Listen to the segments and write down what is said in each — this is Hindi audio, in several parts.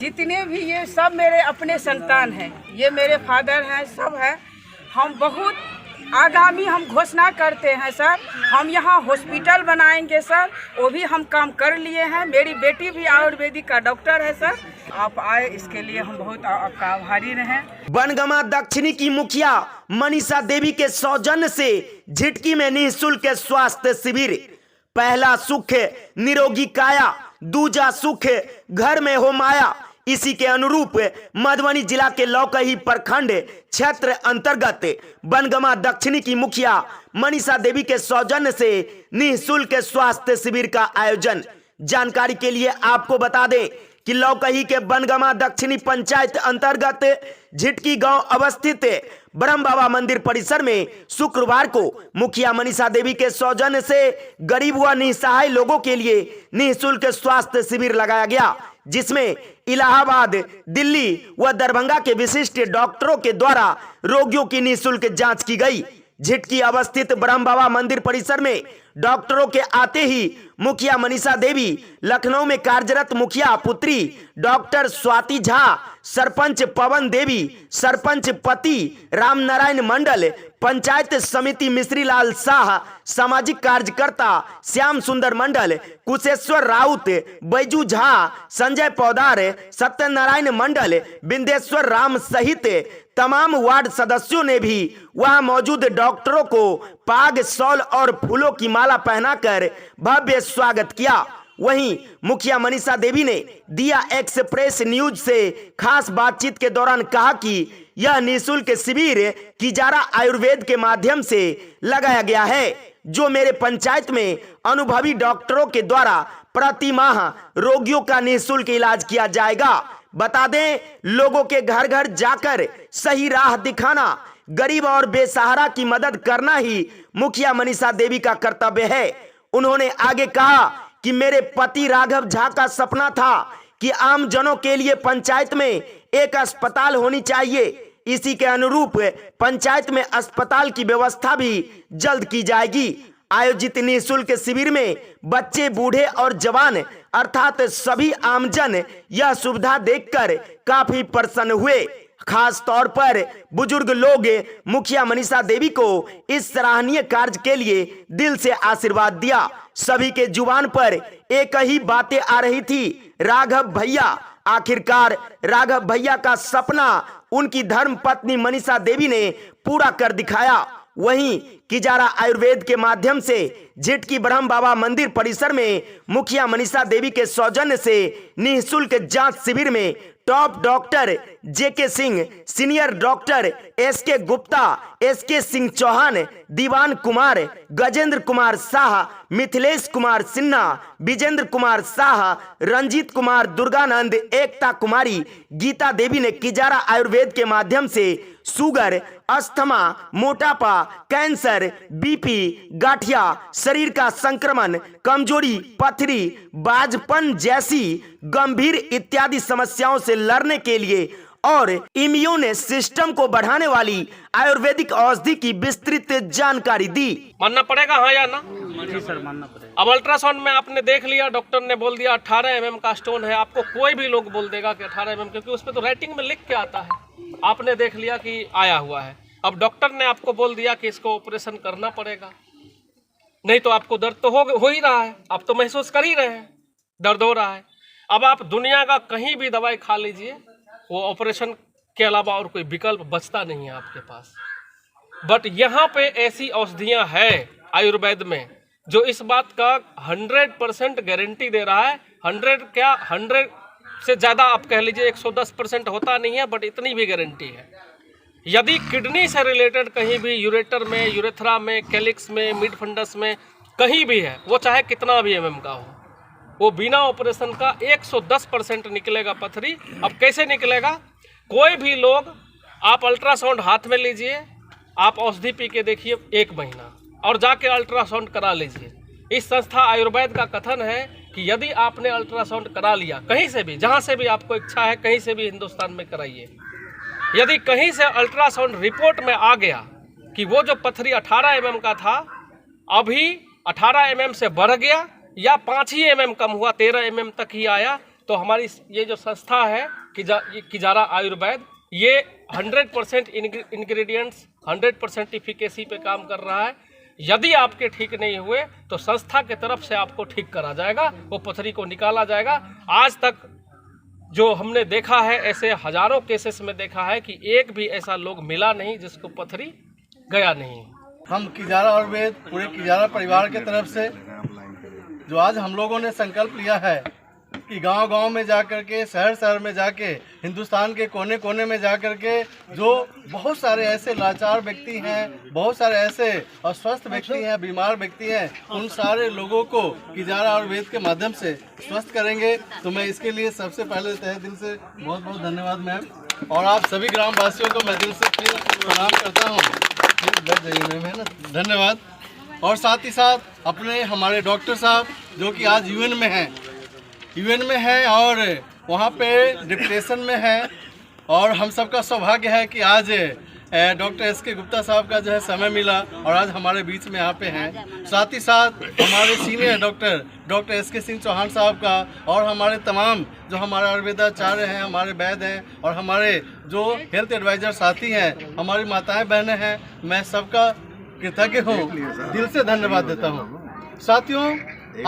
जितने भी ये सब मेरे अपने संतान हैं, ये मेरे फादर हैं, सब हैं। हम बहुत आगामी हम घोषणा करते हैं सर, हम यहाँ हॉस्पिटल बनाएंगे सर, वो भी हम काम कर लिए हैं। मेरी बेटी भी आयुर्वेदिक का डॉक्टर है सर। आप आए इसके लिए हम बहुत आपका आभारी रहे। बनगमा दक्षिणी की मुखिया मनीषा देवी के सौजन्य से झिटकी में निःशुल्क स्वास्थ्य शिविर। पहला सुख निरोगी काया, दूजा सुख घर में हो माया। इसी के अनुरूप मधुबनी जिला के लौकही प्रखंड क्षेत्र अंतर्गत बनगमा दक्षिणी की मुखिया मनीषा देवी के सौजन्य से निःशुल्क स्वास्थ्य शिविर का आयोजन। जानकारी के लिए आपको बता दें कि लौकही के बनगमा दक्षिणी पंचायत अंतर्गत झिटकी गांव अवस्थित ब्रह्म बाबा मंदिर परिसर में शुक्रवार को मुखिया मनीषा देवी के सौजन्य से गरीब व निसहाय लोगों के लिए निःशुल्क स्वास्थ्य शिविर लगाया गया, जिसमें इलाहाबाद, दिल्ली व दरभंगा के विशिष्ट डॉक्टरों के द्वारा रोगियों की निःशुल्क जांच की गई। झिटकी अवस्थित ब्रह्म बाबा मंदिर परिसर में डॉक्टरों के आते ही मुखिया मनीषा देवी, लखनऊ में कार्यरत मुखिया पुत्री डॉक्टर स्वाति झा, सरपंच पवन देवी, सरपंच पति रामनारायण मंडल, पंचायत समिति मिश्रीलाल शाह, सामाजिक कार्यकर्ता श्याम सुंदर मंडल, कुशेश्वर राउत, बैजू झा, संजय पौदार, सत्यनारायण मंडल, बिंदेश्वर राम सहित तमाम वार्ड सदस्यों ने भी वहां मौजूद डॉक्टरों को पाग, शॉल और फूलों की माला पहनाकर भव्य स्वागत किया। वहीं मुखिया मनीषा देवी ने दिया एक्सप्रेस न्यूज से खास बातचीत के दौरान कहा कि यह निःशुल्क शिविर किजारा आयुर्वेद के माध्यम से लगाया गया है, जो मेरे पंचायत में अनुभवी डॉक्टरों के द्वारा प्रति माह रोगियों का निःशुल्क इलाज किया जाएगा। बता दें, लोगों के घर घर जाकर सही राह दिखाना, गरीब और बेसहारा की मदद करना ही मुखिया मनीषा देवी का कर्तव्य है। उन्होंने आगे कहा कि मेरे पति राघव झा का सपना था कि आम जनों के लिए पंचायत में एक अस्पताल होनी चाहिए। इसी के अनुरूप पंचायत में अस्पताल की व्यवस्था भी जल्द की जाएगी। आयोजित निःशुल्क शिविर में बच्चे, बूढ़े और जवान अर्थात सभी आमजन यह सुविधा देखकर काफी प्रसन्न हुए। खास तौर पर बुजुर्ग लोग मुखिया मनीषा देवी को इस सराहनीय कार्य के लिए दिल से आशीर्वाद दिया। सभी के जुबान पर एक ही बातें आ रही थी, राघव भैया। आखिरकार राघव भैया का सपना उनकी धर्म पत्नी मनीषा देवी ने पूरा कर दिखाया। वहीं किजारा आयुर्वेद के माध्यम से झिटकी ब्रह्म बाबा मंदिर परिसर में मुखिया मनीषा देवी के सौजन्य से निःशुल्क जांच शिविर में top doctor J K Singh, senior doctor S K Gupta, S K Singh Chauhan, Diwan Kumar, Gajendra Kumar Shah, Mithilesh Kumar Sinha, Vijendra Kumar Shah, Ranjit Kumar, Durganand, Ekta Kumari, Geeta Devi ने किजारा आयुर्वेद के माध्यम से शुगर, अस्थमा, मोटापा, कैंसर, बीपी, गाठिया, शरीर का संक्रमण, कमजोरी, पथरी, बाजपन जैसी गंभीर इत्यादि समस्याओं से लड़ने के लिए और इम्यून सिस्टम को बढ़ाने वाली आयुर्वेदिक औषधि की विस्तृत जानकारी दी। मानना पड़ेगा हाँ या ना? जी सर, मानना पड़ेगा। अब अल्ट्रासाउंड में आपने देख लिया, डॉक्टर ने बोल दिया 18 mm का स्टोन है। आपको कोई भी लोग बोल देगा कि 18 mm, क्योंकि उसमें तो राइटिंग में लिख के आता है। आपने देख लिया कि आया हुआ है। अब डॉक्टर ने आपको बोल दिया कि इसको ऑपरेशन करना पड़ेगा, नहीं तो आपको दर्द तो हो ही रहा है, आप तो महसूस कर ही रहे हैं दर्द हो रहा है। अब आप दुनिया का कहीं भी दवाई खा लीजिए, वो ऑपरेशन के अलावा और कोई विकल्प बचता नहीं है आपके पास। बट यहाँ पे ऐसी औषधियाँ हैं आयुर्वेद में जो इस बात का 100% गारंटी दे रहा है। 100 से ज़्यादा आप कह लीजिए, 110% होता नहीं है, बट इतनी भी गारंटी है। यदि किडनी से रिलेटेड कहीं भी यूरेटर में, यूरेथ्रा में, कैलिक्स में, मिड फंडस में कहीं भी है, वो चाहे कितना भी mm का हो, वो बिना ऑपरेशन का 110% निकलेगा पथरी। अब कैसे निकलेगा? कोई भी लोग, आप अल्ट्रासाउंड हाथ में लीजिए, आप औषधि पी के देखिए 1 महीना, और जाके अल्ट्रासाउंड करा लीजिए। इस संस्था आयुर्वेद का कथन है कि यदि आपने अल्ट्रासाउंड करा लिया कहीं से भी, जहाँ से भी आपको इच्छा है, कहीं से भी हिंदुस्तान में कराइए, यदि कहीं से अल्ट्रासाउंड रिपोर्ट में आ गया कि वो जो पथरी 18 mm का था अभी 18 mm से बढ़ गया या 5 ही mm कम हुआ, 13 mm तक ही आया, तो हमारी ये जो संस्था है किजारा आयुर्वेद, ये 100% इंग्रेडिएंट्स 100% इफिकेसी पे काम कर रहा है। यदि आपके ठीक नहीं हुए तो संस्था के तरफ से आपको ठीक करा जाएगा, वो पथरी को निकाला जाएगा। आज तक जो हमने देखा है, ऐसे हजारों केसेस में देखा है कि एक भी ऐसा लोग मिला नहीं जिसको पथरी गया नहीं। हम किजारा आयुर्वेद पूरे किजारा परिवार के तरफ से जो आज हम लोगों ने संकल्प लिया है कि गांव-गांव में जा कर के, शहर-शहर में जाके, हिंदुस्तान के कोने-कोने में जा कर के जो बहुत सारे ऐसे लाचार व्यक्ति हैं, बहुत सारे ऐसे अस्वस्थ व्यक्ति हैं, बीमार व्यक्ति हैं, उन सारे लोगों को किजारा आयुर्वेद के माध्यम से स्वस्थ करेंगे। तो मैं इसके लिए सबसे पहले तहे दिल से बहुत बहुत धन्यवाद मैम, और आप सभी ग्रामवासियों को मैं दिल से प्रणाम करता हूँ। बैठ जाइए मैम, है ना, धन्यवाद। और साथ ही साथ अपने हमारे डॉक्टर साहब जो कि आज यूएन में हैं और वहाँ पे डिप्रेशन में है, और हम सबका सौभाग्य है कि आज डॉक्टर एस.के. गुप्ता साहब का जो है समय मिला और आज हमारे बीच में यहाँ पे हैं। साथ ही साथ हमारे senior doctor S K. Singh Chauhan साहब का, और हमारे तमाम जो हमारे आयुर्वेदाचार्य हैं, हमारे वैद्य हैं, और हमारे जो हेल्थ एडवाइज़र साथी हैं, हमारी माताएं बहनें हैं, मैं सबका कृतज्ञ हूँ, दिल से धन्यवाद देता हूँ। साथियों,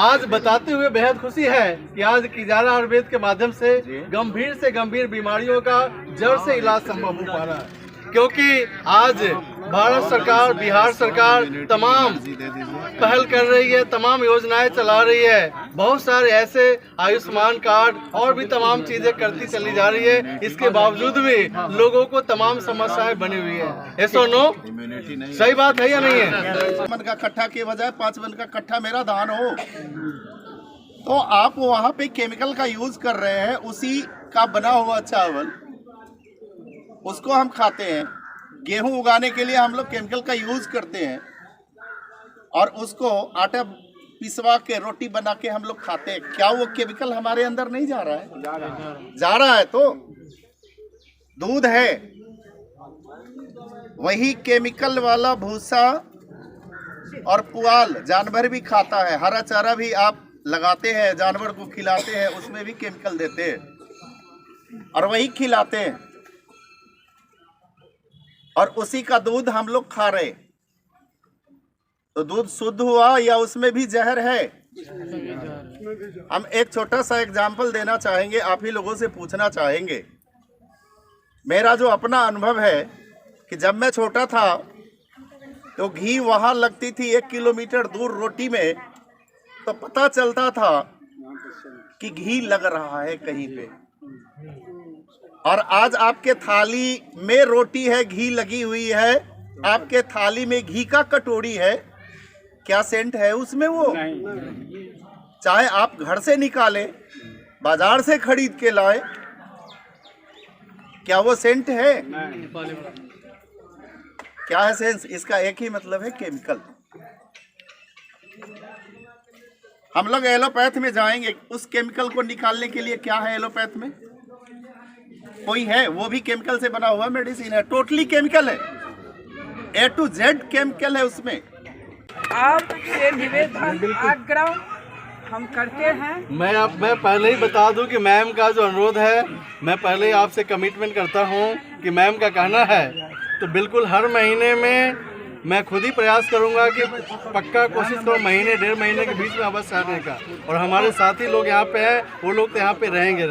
आज बताते हुए बेहद खुशी है कि आज किजारा आयुर्वेद के माध्यम से गंभीर से गंभीर बीमारियों का जड़ से इलाज संभव हो पा रहा है, क्योंकि आज भारत सरकार, बिहार सरकार तमाम पहल कर रही है, तमाम योजनाएं चला रही है, बहुत सारे ऐसे आयुष्मान कार्ड और भी तमाम चीजें करती चली जा रही है। इसके बावजूद भी लोगों को तमाम समस्याएं बनी हुई है। ऐसा नो सही बात है या नहीं है? 5 मन का कट्ठा के बजाय 5 मन का कट्ठा मेरा धान हो, तो आप वहाँ पे केमिकल का यूज कर रहे हैं। उसी का बना हुआ चावल उसको हम खाते हैं। गेहूं उगाने के लिए हम लोग केमिकल का यूज करते हैं, और उसको आटा पिसवा के रोटी बना के हम लोग खाते हैं। क्या वो केमिकल हमारे अंदर नहीं जा रहा है? जा रहा है। तो दूध है, वही केमिकल वाला भूसा और पुआल जानवर भी खाता है। हरा चारा भी आप लगाते हैं, जानवर को खिलाते हैं, उसमें भी केमिकल देते हैं और वही खिलाते हैं, और उसी का दूध हम लोग खा रहे। तो दूध शुद्ध हुआ या उसमें भी जहर है? हम एक छोटा सा एग्जाम्पल देना चाहेंगे, आप ही लोगों से पूछना चाहेंगे। मेरा जो अपना अनुभव है कि जब मैं छोटा था तो घी वहाँ लगती थी 1 किलोमीटर दूर रोटी में, तो पता चलता था कि घी लग रहा है कहीं पे। और आज आपके थाली में रोटी है, घी लगी हुई है, आपके थाली में घी का कटोरी है, क्या सेंट है उसमें? वो चाहे आप घर से निकालें, बाजार से खरीद के लाए, क्या वो सेंट है? क्या है सेंस? इसका एक ही मतलब है, केमिकल। हम लोग एलोपैथ में जाएंगे, उस केमिकल को निकालने के लिए क्या है एलोपैथ में? कोई है, वो भी केमिकल से बना हुआ मेडिसिन है, टोटली केमिकल है, A to Z केमिकल है उसमें। आपसे निवेदन, आग्रह हम करते हैं। मैं पहले ही बता दूं कि मैम का जो अनुरोध है, मैं पहले ही आपसे कमिटमेंट करता हूं कि मैम का कहना है तो बिल्कुल हर महीने में मैं खुद ही प्रयास करूंगा कि पक्का कोशिश करूँ महीने 1.5 महीने के बीच में अवश्य आने का। और हमारे साथी लोग यहाँ पे हैं, वो लोग तो यहाँ पे रहेंगे।